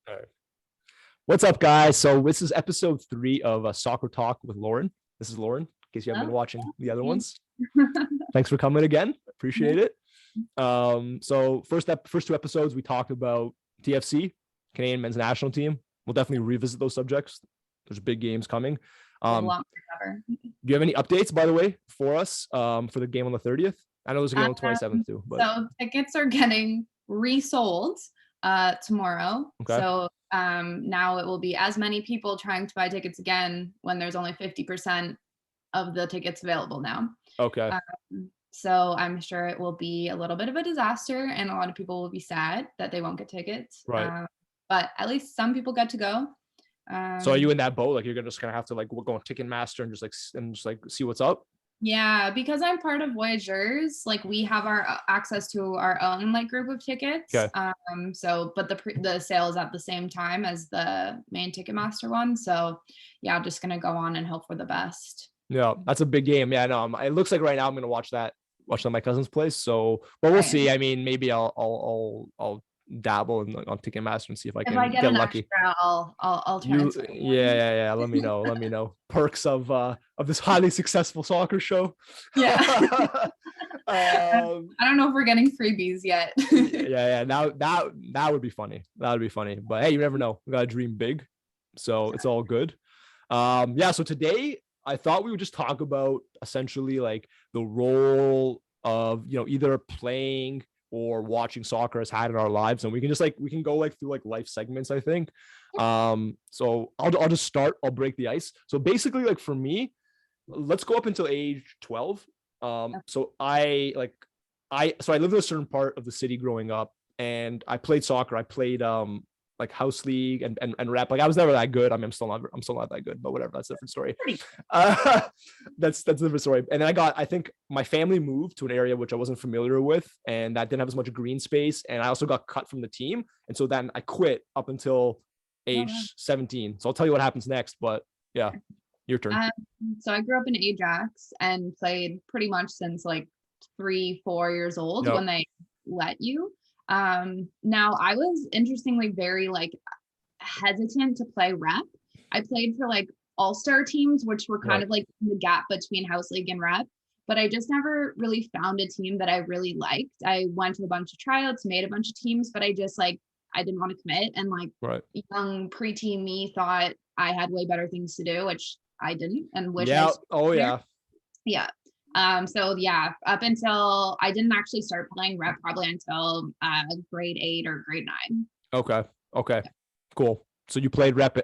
All right. What's up, guys? So this is episode 3 of Soccer Talk with Lauren. This is Lauren, in case you haven't been Hello. watching the other Me. ones. Thanks for coming again. Appreciate it. So first 2 episodes, we talked about TFC, Canadian men's national team. We'll definitely revisit those subjects. There's big games coming. We have a Do lot more to cover. you have any updates, by the way, for us for the game on the 30th? I know there's a game on the Um, 27th too, but so tickets are getting resold tomorrow. okay. So now it will be as many people trying to buy tickets again when there's only 50% of the tickets available now. Okay. So I'm sure it will be a little bit of a disaster, and a lot of people will be sad that they won't get tickets. Right. But at least some people get to go. So are you in that boat? Like you're just gonna have to like go on Ticketmaster and just like see what's up? Yeah, because I'm part of Voyageurs, like we have our access to our own like group of tickets. Okay. So but the sale is at the same time as the main Ticketmaster one. So yeah, I'm just gonna go on and hope for the best. Yeah, that's a big game. Yeah, no, it looks like right now I'm gonna watch that at my cousin's place. So, but we'll Right. see. I mean, maybe I'll dabble on Ticketmaster and see if I If I can get get an lucky. extra, I'll You, transfer yeah. Let me know. Let me know perks of this highly successful soccer show. Yeah. um, I don't know if we're getting freebies yet. yeah. Now that would be funny. That would be funny. But hey, you never know. We gotta dream big. So it's all good. Yeah. So today I thought we would just talk about essentially like the role of either playing or watching soccer has had in our lives, and we can go like through like life segments, I think. So I'll just start. I'll break the ice. So basically, like for me, let's go up until age 12. So I lived in a certain part of the city growing up, and I played soccer. I played like house league and rep. Like I was never that good. I mean, I'm still not that good, but whatever. That's a different story. Uh, that's a different story. And then I think my family moved to an area which I wasn't familiar with, and that didn't have as much green space. And I also got cut from the team, and so then I quit up until age 17. So I'll tell you what happens next. But yeah, your turn. So I grew up in Ajax and played pretty much since like 3-4 years old Yep. when they let you. Now I was interestingly very like hesitant to play rep. I played for like all-star teams, which were kind Right. of like the gap between house league and rep, but I just never really found a team that I really liked. I went to a bunch of tryouts, made a bunch of teams, but I didn't want to commit. And like Right. young preteen me thought I had way better things to do, which I didn't, and wish Yeah. I Oh yeah. yeah. So yeah, up until I didn't actually start playing rep probably until grade 8 or grade 9. Okay. Okay. Cool. So you played rep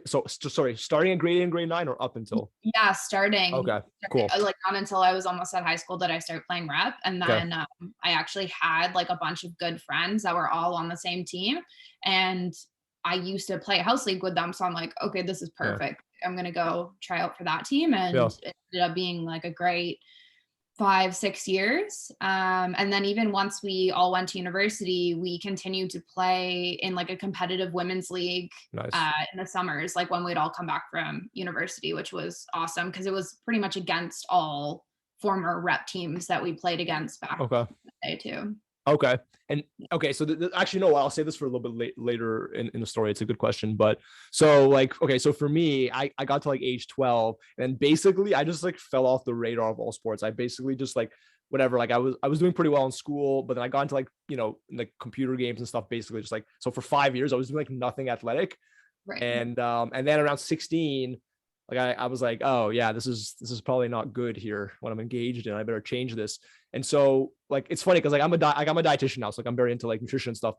sorry, starting in grade 9 or up until? Yeah, starting. Okay. Cool. Like not until I was almost at high school did I start playing rep, and Okay. then I actually had like a bunch of good friends that were all on the same team, and I used to play house league with them. So I'm like, okay, this is Yeah. perfect. I'm gonna go try out for that team, and Yeah. it ended up being like a great 5-6 years. And then even once we all went to university, we continued to play in like a competitive women's league Nice. in the summers, like when we'd all come back from university, which was awesome because it was pretty much against all former rep teams that we played against back Okay. in the day too. Okay. And okay, so actually no, I'll say this for a little bit later in the story. It's a good question, but so like okay, so for me, I got to like age 12, and basically I just like fell off the radar of all sports. I basically just like whatever, like I was doing pretty well in school, but then I got into like like computer games and stuff. Basically, just like so for 5 years I was doing like nothing athletic, Right. and then around 16. Like I was like, oh yeah, this is probably not good here when I'm engaged in. I better change this. And so like it's funny because like I'm a dietitian now, so like I'm very into like nutrition and stuff.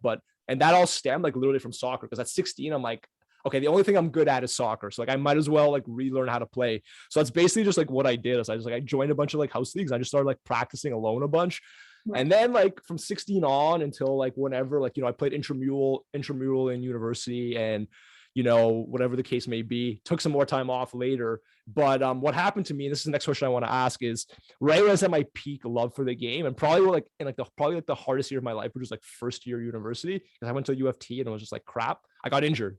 And that all stemmed like literally from soccer, because at 16 I'm like, okay, the only thing I'm good at is soccer, so like I might as well like relearn how to play. So that's basically just like what I did. Is I joined a bunch of like house leagues. I just started like practicing alone a bunch. Right. And then like from 16 on until like whenever, like I played intramural in university, and whatever the case may be, took some more time off later. But what happened to me, and this is the next question I want to ask, is right when I was at my peak love for the game, and probably like in like the hardest year of my life, which was like first year university, because I went to UFT and it was just like crap. I got injured.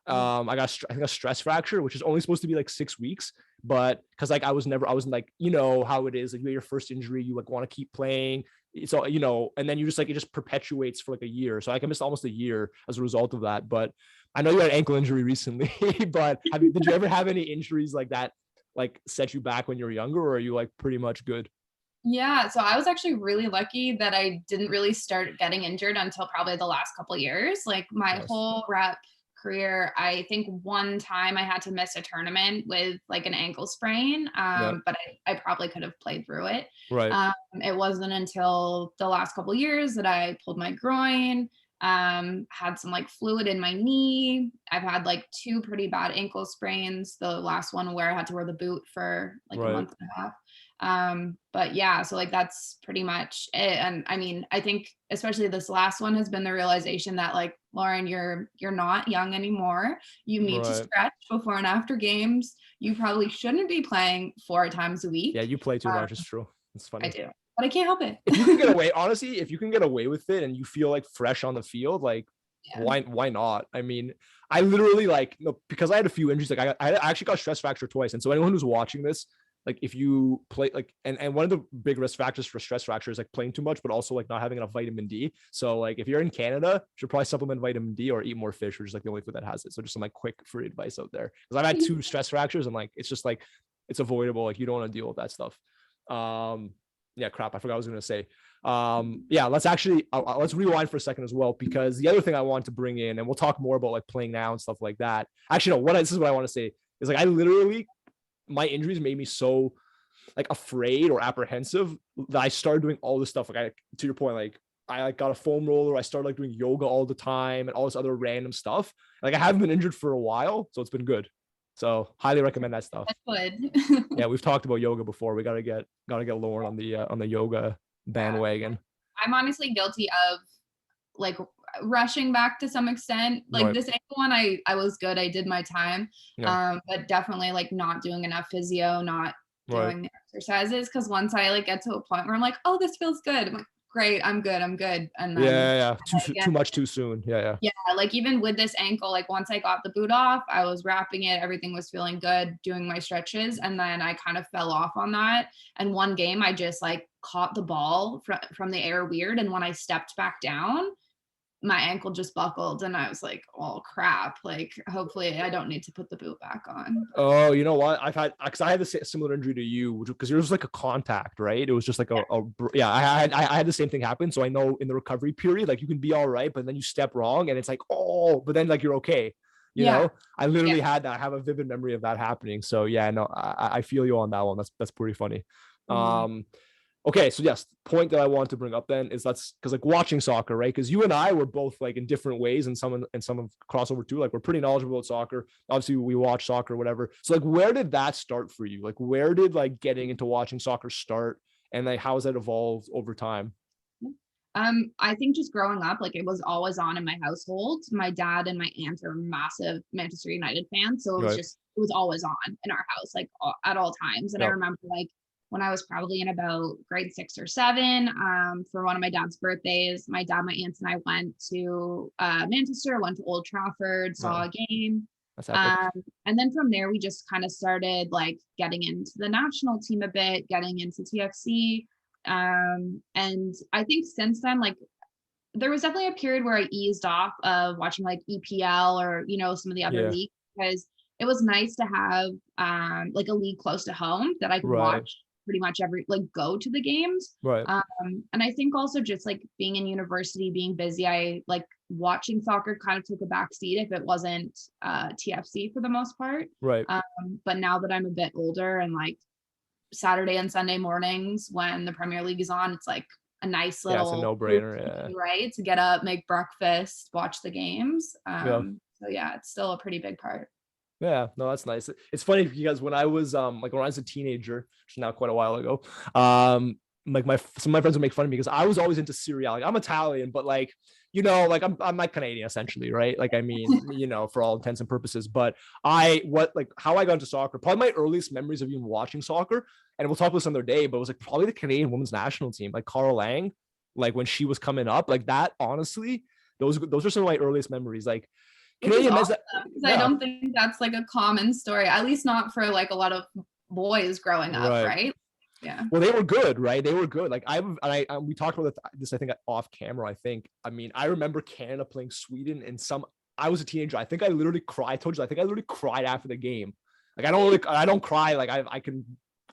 I think a stress fracture, which is only supposed to be like 6 weeks, but because like I wasn't like, how it is, like you get your first injury, you like want to keep playing, So, and then you just like, it just perpetuates for like a year. So like I missed almost a year as a result of that. But I know you had an ankle injury recently, but did you ever have any injuries like that, like set you back when you were younger, or are you like pretty much good? Yeah, so I was actually really lucky that I didn't really start getting injured until probably the last couple of years. Like my Nice. whole rep career, I think one time I had to miss a tournament with like an ankle sprain, Yeah. but I probably could have played through it. Right. It wasn't until the last couple of years that I pulled my groin, had some like fluid in my knee. I've had like two pretty bad ankle sprains. The last one where I had to wear the boot for like a Right. month and a half. But yeah, so like that's pretty much it. And I mean, I think especially this last one has been the realization that like, Lauren, you're not young anymore. You need to Right. stretch before and after games. You probably shouldn't be playing 4 times a Yeah, week. you play too Um, much. It's true. It's I funny. do, but I can't help it. If you can get away, honestly, if you can get away with it and you feel like fresh on the field, like Yeah. why not? I mean, I literally like, because I had a few injuries. Like I actually got stress fracture twice. And so anyone who's watching this, like if you play like, and one of the big risk factors for stress fracture is like playing too much, but also like not having enough vitamin D. So like if you're in Canada, you should probably supplement vitamin D or eat more fish, which is like the only food that has it. So just some like quick free advice out there. Because I've had 2 stress fractures and like it's just like it's avoidable. Like you don't want to deal with that stuff. Yeah, crap. I forgot what I was gonna say. Yeah, let's actually let's rewind for a second as well, because the other thing I want to bring in, and we'll talk more about like playing now and stuff like that. Actually, no, this is what I want to say is like I literally, my injuries made me so like afraid or apprehensive that I started doing all this stuff. Like to your point, like I like got a foam roller. I started like doing yoga all the time and all this other random stuff. Like I haven't been injured for a while, so it's been good. So highly recommend that stuff. That's good. Yeah, we've talked about yoga before. We gotta get Lauren on the yoga Yeah. bandwagon. I'm honestly guilty of like rushing back to some extent. Like Right. this ankle one, I was good. I did my time. Yeah. But definitely like not doing enough physio, not Right. doing the exercises. Cause once I like get to a point where I'm like, oh, this feels good. I'm like, great, I'm good, I'm good. And Yeah. then Yeah. again, Too much too soon. Yeah. Yeah. yeah, like even with this ankle, like once I got the boot off, I was wrapping it, everything was feeling good, doing my stretches, and then I kind of fell off on that. And one game, I just like caught the ball from the air weird, and when I stepped back down, my ankle just buckled, and I was like, "Oh crap!" Like, hopefully, I don't need to put the boot back on. Oh, you know what? Because I had a similar injury to you, because it was like a contact, right? It was just like yeah. I had the same thing happen. So I know in the recovery period, like you can be all right, but then you step wrong, and it's like, oh, but then like you're okay. Yeah, I literally yeah. had that. I have a vivid memory of that happening. So yeah, no, I feel you on that one. That's pretty funny. Mhm. Okay, so yes, point that I want to bring up then is that's because like watching soccer, right? Because you and I were both like in different ways, and some of crossover too. Like we're pretty knowledgeable about soccer. Obviously, we watch soccer, whatever. So like, where did that start for you? Like, where did like getting into watching soccer start, and like how has that evolved over time? I think just growing up, like it was always on in my household. My dad and my aunt are massive Manchester United fans, so Right. it was always on in our house, like at all times. And I Yep. remember like when I was probably in about grade 6 or 7, for one of my dad's birthdays, my dad, my aunts, and I went to Manchester, went to Old Trafford, saw No, a game. that's epic. Um, and then from there, we just kind of started like getting into the national team a bit, getting into TFC. And I think since then, like there was definitely a period where I eased off of watching like EPL or, some of the other Yeah. leagues, because it was nice to have like a league close to home that I could Right. watch pretty much like go to the games. Right. And I think also just like being in university, being busy, I like watching soccer kind of took a back seat if it wasn't TFC for the most part. Right. But now that I'm a bit older and like Saturday and Sunday mornings when the Premier League is on, it's like a nice Yeah, it's a little no-brainer. Yeah. routine, right? To get up, make breakfast, watch the games. Yeah. So yeah, it's still a pretty big part. Yeah, no, that's nice. It's funny because when I was like when I was a teenager, which is now quite a while ago, like some of my friends would make fun of me because I was always into Serie A. Like I'm Italian, but like like I'm like Canadian essentially, right? Like I mean, for all intents and purposes. But how I got into soccer, probably my earliest memories of even watching soccer, and we'll talk about this another day, but it was like probably the Canadian women's national team, like Carl Lang, like when she was coming up, like that. Honestly, those are some of my earliest memories. Like Which is Canadian men's, awesome because I yeah, don't think that's like a common story, at least not for like a lot of boys growing up, right. right? Yeah. Well, they were good, right? They were good. Like we talked about this, I think off camera. I think. I mean, I remember Canada playing Sweden, and I was a teenager. I think I literally cried. I told you, I think I literally cried after the game. Like I don't cry. Like I can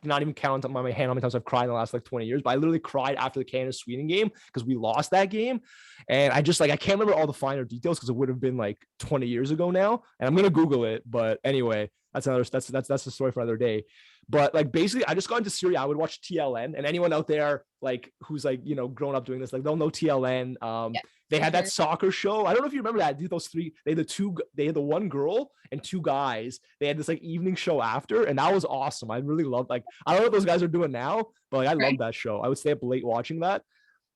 not even count on my hand how many times I've cried in the last like 20 years. But I literally cried after the Canada Sweden game because we lost that game, and I just like I can't remember all the finer details because it would have been like 20 years ago now. And I'm gonna Google it, but anyway, that's the story for another day. But like basically, I just got into Syria. I would watch TLN, and anyone out there like who's like grown up doing this, like they'll know TLN. Yeah, They for had that sure. soccer show. I don't know if you remember that. Those three, they had the one girl and two guys. They had this like evening show after, and that was awesome. I really loved like I don't know what those guys are doing now, but like I love Right. that show. I would stay up late watching that,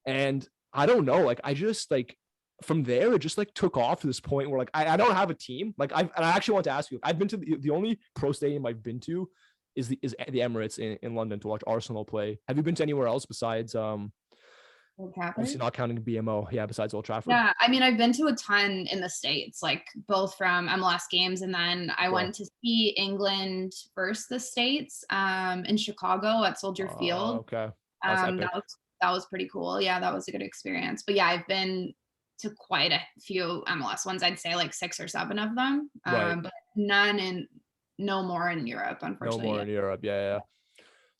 and I don't know, like I just like from there it just like took off to this point where like I don't have a team. Like I actually want to ask you, I've been to the only pro stadium I've been to is the Emirates in London to watch Arsenal play. Have you been to anywhere else besides Old obviously Trafford. not counting BMO, yeah, besides Old Trafford? Yeah, I mean, I've been to a ton in the States, like both from MLS games, and then I Sure. went to see England versus the States in Chicago at Soldier Field. Okay. That's epic. That was pretty cool. Yeah, that was a good experience. But yeah, I've been to quite a few MLS ones. I'd say like 6 or 7 of them, Right. but no more in Europe, No unfortunately. more Yeah. in Europe. Yeah.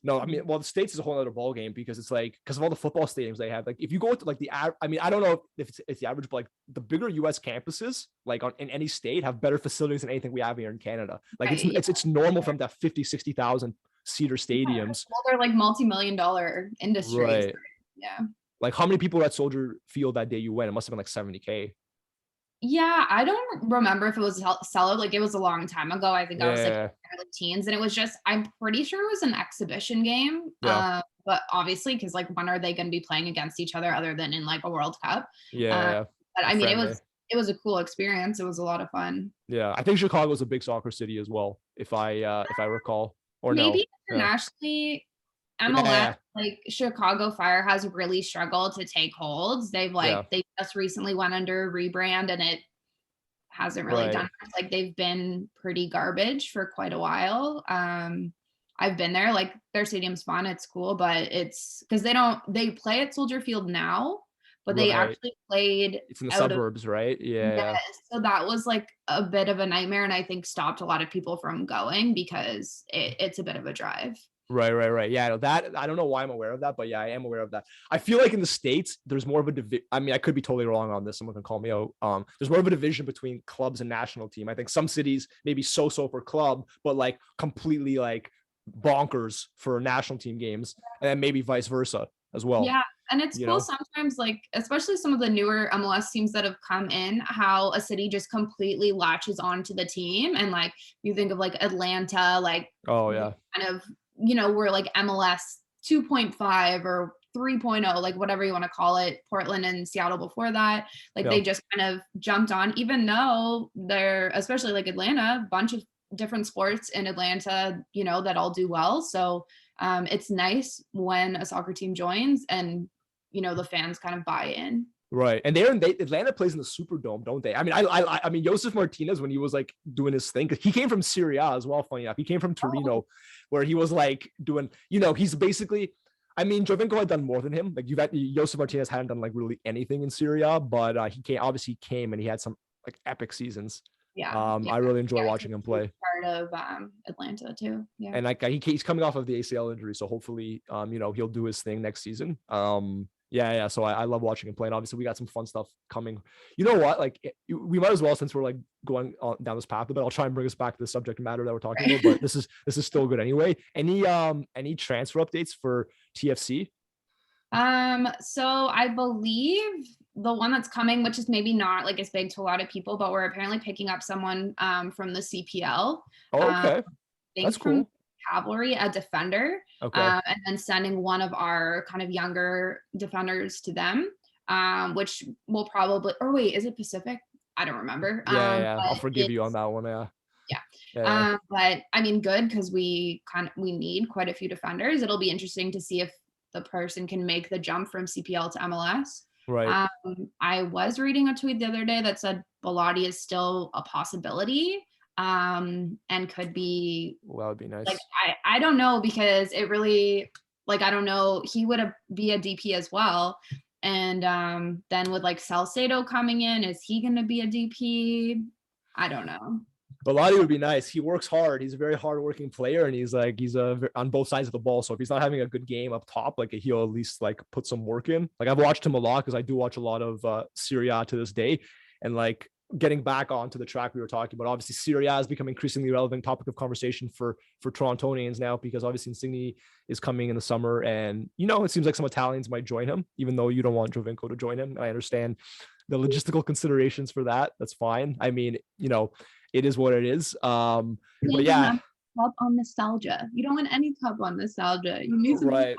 No, I mean, well, the States is a whole other ball game because it's like because of all the football stadiums they have. Like, if you go to like I mean, I don't know if it's the average, but like the bigger U.S. campuses, like in any state, have better facilities than anything we have here in Canada. Like, Right. Yeah. it's normal from that 50-60,000 seater stadiums. Well, they're like multi-million dollar industries. Right. Yeah. Like, how many people were at Soldier Field that day you went? It must have been like 70K. Yeah, I don't remember if it was sellout. Like it was a long time ago. I think I was like Yeah. early teens, and it was just I'm pretty sure it was an exhibition game. Yeah. But obviously, because like when are they going to be playing against each other other than in like a World Cup? Uh, Yeah. but A I mean, friendly. it was a cool experience. It was a lot of fun. Yeah. I think Chicago's a big soccer city as well, if I recall. Or no. Maybe Yeah. internationally, MLS, Yeah. like Chicago Fire has really struggled to take holds. Yeah. They just recently went under rebrand, and it hasn't really done Right. much. Like they've been pretty garbage for quite a while. I've been there, like their stadium's fun, it's cool, but it's because they play at Soldier Field now, but they Right. actually played It's in the out of suburbs, right? Yeah. yes. So that was like a bit of a nightmare, and I think stopped a lot of people from going because it's a bit of a drive. Right. Yeah, no, that I don't know why I'm aware of that, but yeah, I am aware of that. I feel like in the States, there's more of a division. I mean, I could be totally wrong on this. Someone can call me out. There's more of a division between clubs and national team. I think some cities maybe so for club, but like completely like bonkers for national team games, and then maybe vice versa as well. Yeah, and it's You cool know? sometimes, like, especially some of the newer MLS teams that have come in, how a city just completely latches onto the team. And like you think of like Atlanta, like Oh yeah. kind of, we're like MLS 2.5 or 3.0, like whatever you want to call it. Portland and Seattle before that, like Yeah. they just kind of jumped on, even though they're, especially like Atlanta, a bunch of different sports in Atlanta, that all do well. So it's nice when a soccer team joins and the fans kind of buy in. Right, and Atlanta plays in the Superdome, don't they? I mean, I mean, Josef Martinez when he was like doing his thing, because he came from Serie A as well. Funny enough, he came from Oh, Torino, where he was like doing, he's basically. I mean, Jovinko had done more than him. Like Josef Martinez hadn't done like really anything in Serie A, but he came and he had some like epic seasons. yeah, yeah, I really enjoy yeah. watching him play. Part of Atlanta too. Yeah. And like he's coming off of the ACL injury, so hopefully, he'll do his thing next season. Yeah. So I love watching him play, and obviously we got some fun stuff coming. You know what? Like we might as well, since we're like going down this path, but I'll try and bring us back to the subject matter that we're talking about. But this is still good anyway. Any transfer updates for TFC? So I believe the one that's coming, which is maybe not like as big to a lot of people, but we're apparently picking up someone from the CPL. Oh, okay, Think that's from cool. Cavalry, a defender, Okay, and then sending one of our kind of younger defenders to them, which will probably, or wait, is it Pacific? I don't remember. yeah. I'll But forgive you on it's, that one. Yeah, yeah. yeah. But I mean, good, because we need quite a few defenders. It'll be interesting to see if the person can make the jump from CPL to MLS. Right. I was reading a tweet the other day that said Bellotti is still a possibility, and could be Well, that would be like, nice. I don't know, because it really, like, I don't know, he would be a DP as well. And then with like Salcedo coming in, is he going to be a DP? I don't know. Bellotti would be nice. He works hard. He's a very hardworking player, and he's on both sides of the ball. So if he's not having a good game up top, like he'll at least like put some work in. Like I've watched him a lot because I do watch a lot of Serie A to this day, and like getting back onto the track we were talking about. Obviously, Serie A has become increasingly relevant topic of conversation for Torontonians now because obviously Insigne is coming in the summer, and it seems like some Italians might join him, even though you don't want Jovinko to join him. I understand the logistical considerations for that. That's fine. I mean, it is what it is. But yeah, cup on nostalgia. You don't want any cup on nostalgia. You need to right.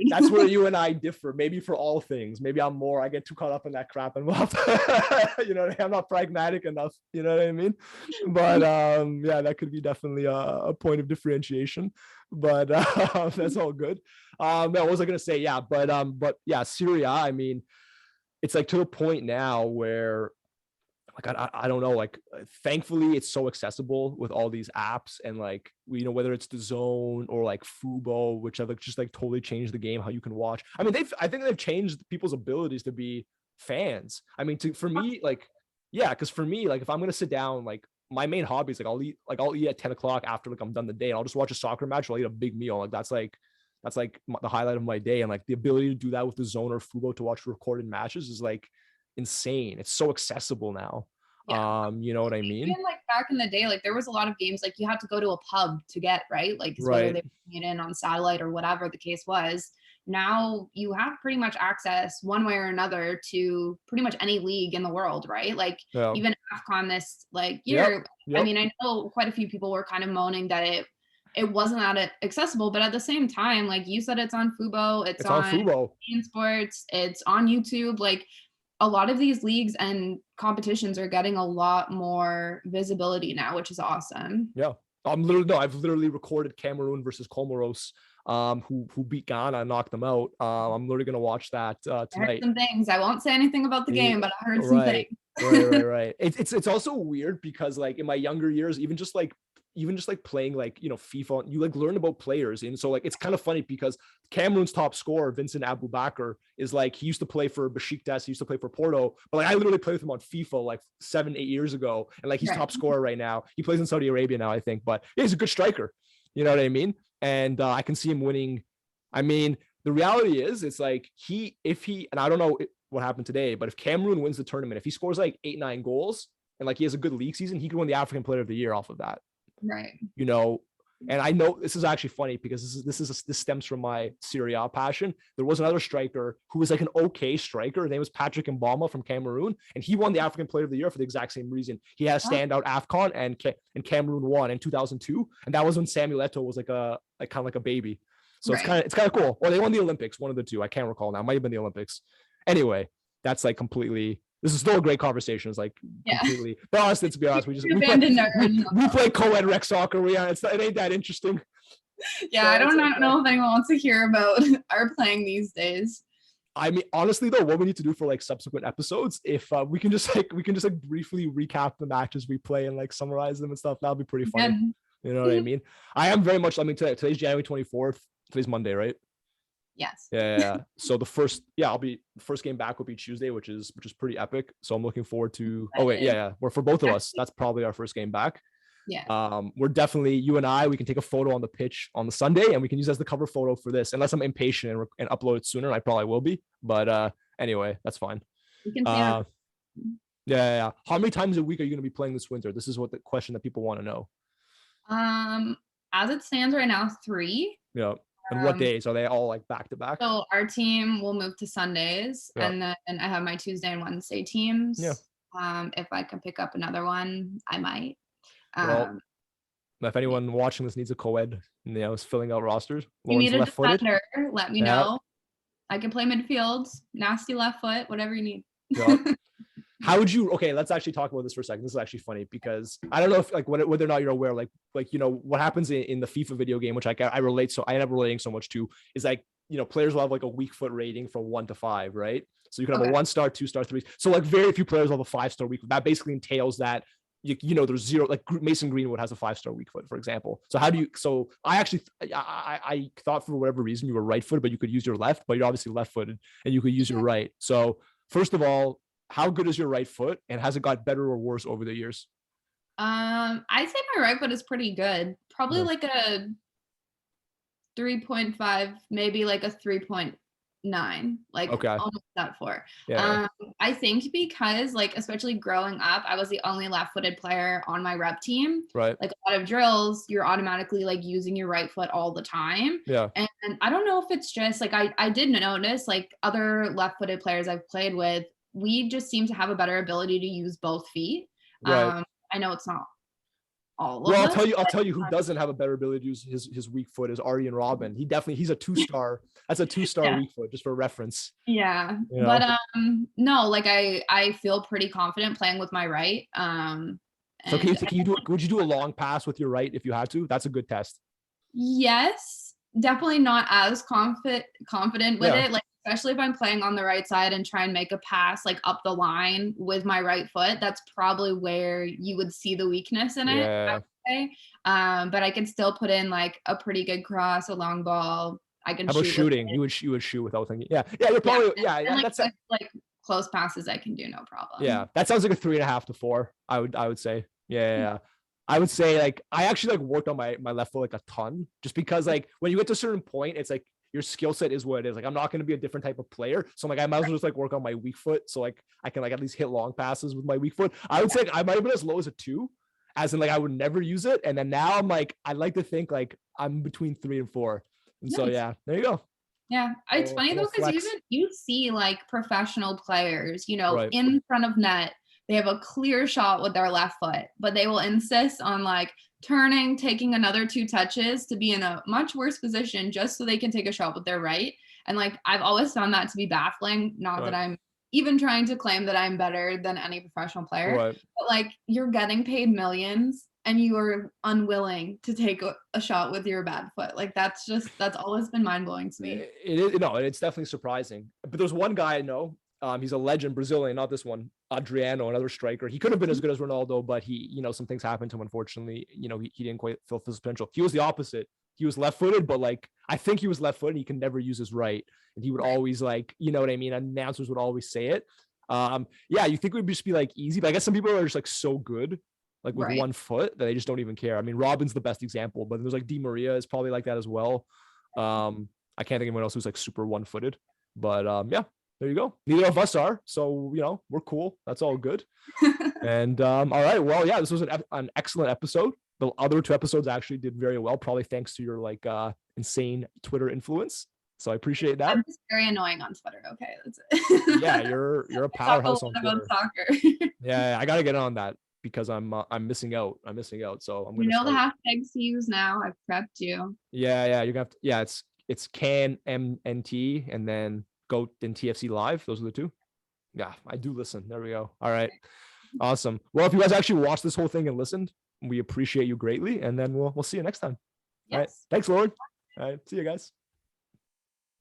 That's where you and I differ. Maybe for all things. Maybe I get too caught up in that crap, and we'll have to, I'm not pragmatic enough. You know what I mean? But yeah, that could be definitely a point of differentiation. But that's all good. What was I gonna say? Yeah, but yeah, Serie A. I mean, it's like to the point now where, like, I don't know, like thankfully it's so accessible with all these apps, and like whether it's the Zone or like Fubo, which have like just like totally changed the game, how you can watch. I mean, I think they've changed people's abilities to be fans. I mean, for me, like, yeah, because for me, like if I'm gonna sit down, like my main hobby is like I'll eat at 10 o'clock after like I'm done the day, and I'll just watch a soccer match, or I'll eat a big meal. Like that's like the highlight of my day, and like the ability to do that with the Zone or Fubo to watch recorded matches is like insane. It's so accessible now. Yeah. You know what I mean? Even like back in the day, like there was a lot of games like you had to go to a pub to get, right? Like right. Whether they were it in on satellite or whatever the case was. Now you have pretty much access one way or another to pretty much any league in the world, right? Like even AFCON this like year. Yep. I mean, I know quite a few people were kind of moaning that it wasn't that accessible, but at the same time, like you said, it's on Fubo, it's on Fubo, Sports, it's on YouTube. Like a lot of these leagues and competitions are getting a lot more visibility now, which is awesome. Yeah. I've literally recorded Cameroon versus Comoros, who beat Ghana and knocked them out. I'm literally gonna watch that tonight. I heard some things. I won't say anything about the game, but I heard some things. Right. It's also weird because like in my younger years, even just like playing like FIFA, you like learn about players, and so like it's kind of funny because Cameroon's top scorer Vincent Aboubakar is like, he used to play for Besiktas, he used to play for Porto, but like I literally played with him on FIFA like 7-8 years ago, and like he's top scorer right now. He plays in Saudi Arabia now, I think, but yeah, he's a good striker. You know what I mean? And I can see him winning. I mean, the reality is, it's like and I don't know what happened today, but if Cameroon wins the tournament, if he scores like 8-9 goals and like he has a good league season, he could win the African Player of the Year off of that. Right. And I know this is actually funny because this stems from my Serie A passion. There was another striker who was like an okay striker. His name was Patrick Mbama from Cameroon, and he won the African Player of the Year for the exact same reason. He had a standout AFCON, and Cameroon won in 2002, and that was when Samuel Eto'o was like kind of like a baby. So it's kind of cool. Or they won the Olympics, one of the two. I can't recall now. It might have been the Olympics. Anyway, that's like completely. This is still a great conversation. It's like completely. But honestly, to be honest, we play co-ed rec soccer. It ain't that interesting. Yeah, so I don't know if anyone wants to hear about our playing these days. I mean, honestly though, what we need to do for like subsequent episodes, if we can just briefly recap the matches we play and like summarize them and stuff, that'll be pretty funny. Yeah. You know what I mean? I am very much. I mean, today's January 24th. Today's Monday, right? Yes. Yeah. So the first game back will be Tuesday, which is pretty epic. So I'm looking forward to. Oh wait, yeah. We're for both of us. That's probably our first game back. Yeah. We're definitely, you and I, we can take a photo on the pitch on the Sunday, and we can use as the cover photo for this. Unless I'm impatient and upload it sooner, I probably will be. But anyway, that's fine. We can see yeah. How many times a week are you going to be playing this winter? This is what the question that people want to know. As it stands right now, 3. Yeah. And what days are they all like back to back? So our team will move to Sundays, and then I have my Tuesday and Wednesday teams. Yeah. If I can pick up another one, I might. Well, if anyone watching this needs a co-ed, is filling out rosters. You need a defender, let me know. I can play midfield, nasty left foot, whatever you need. Yeah. How would you? Okay, let's actually talk about this for a second. This is actually funny because I don't know if like whether or not you're aware, like what happens in the FIFA video game, which I relate. So I end up relating so much to is like players will have like a weak foot rating from 1 to 5, right? So you can have a 1-star, 2-star, 3. So like very few players will have a 5-star weak foot. That basically entails that there's zero, like Mason Greenwood has a 5-star weak foot, for example. So how do you, so I actually, I thought for whatever reason you were right footed, but you could use your left, but you're obviously left footed and you could use your right. So first of all, how good is your right foot, and has it got better or worse over the years? I'd say my right foot is pretty good. Probably Yeah. like a 3.5, maybe like a 3.9, like Okay. almost that 4. Yeah. I think because like especially growing up, I was the only left-footed player on my rep team. Right. Like a lot of drills, you're automatically like using your right foot all the time. Yeah. And I don't know if it's just like I did notice like other left-footed players I've played with, we just seem to have a better ability to use both feet. Right. I know it's not all of Well, us. I'll tell you who doesn't have a better ability to use his weak foot is Arjen Robben. He's a 2-star. That's a 2-star Yeah. weak foot, just for reference. Yeah. You know? But no, like I feel pretty confident playing with my right. So can you do, would you do a long pass with your right if you had to? That's a good test. Yes, definitely not as confident with Yeah. it. Like especially if I'm playing on the right side and try and make a pass like up the line with my right foot, that's probably where you would see the weakness in it, I Yeah. would say. But I can still put in like a pretty good cross, a long ball. I can How about shoot shooting? You would shoot without thinking. Yeah. Yeah. You're probably, and that's like close passes I can do no problem. yeah. That sounds like a 3.5 to 4. I would say. Yeah. I would say like I actually like worked on my left foot like a ton, just because like when you get to a certain point, it's like your skill set is what it is. Like I'm not going to be a different type of player, so I'm like I might as well just like work on my weak foot, so like I can like at least hit long passes with my weak foot. I would say like, I might have been as low as a 2, as in like I would never use it, and then now I'm like I like to think like I'm between 3 and 4, and so yeah, there you go. Yeah, it's funny though because Flex. you see like professional players, Right. in front of net, they have a clear shot with their left foot, but they will insist on like turning, taking another 2 touches to be in a much worse position just so they can take a shot with their right. And like I've always found that to be baffling. Not Right. that I'm even trying to claim that I'm better than any professional player, Right. but like you're getting paid millions and you are unwilling to take a shot with your bad foot. Like that's always been mind blowing to me. It is, no, it's definitely surprising. But there's one guy I know. He's a legend, Brazilian, not this one. Adriano, another striker. He could have been as good as Ronaldo, but he, some things happened to him. Unfortunately, he didn't quite fulfill his potential. He was the opposite. He was left-footed, but like I think he was left-footed. He can never use his right, and he would always like, you know what I mean. Announcers would always say it. Yeah, you think it would just be like easy, but I guess some people are just like so good, like with one foot, that they just don't even care. I mean, Robin's the best example, but there's like Di Maria is probably like that as well. I can't think of anyone else who's like super one-footed, but yeah. There you go. Neither of us are, so we're cool. That's all good. And all right, well, yeah, this was an excellent episode. The other 2 episodes actually did very well, probably thanks to your like insane Twitter influence. So I appreciate that. I'm just very annoying on Twitter. Okay, that's it. Yeah, you're a powerhouse on Twitter. Soccer. Yeah, I gotta get on that because I'm missing out. So I'm gonna. The hashtags to use now. I've prepped you. Yeah, you're gonna have to. Yeah, it's can MNT and then GOAT and TFC Live. Those are the 2. Yeah, I do listen. There we go. All right. Awesome. Well, if you guys actually watched this whole thing and listened, we appreciate you greatly. And then we'll see you next time. Yes. All right. Thanks, Lauren. All right. See you guys.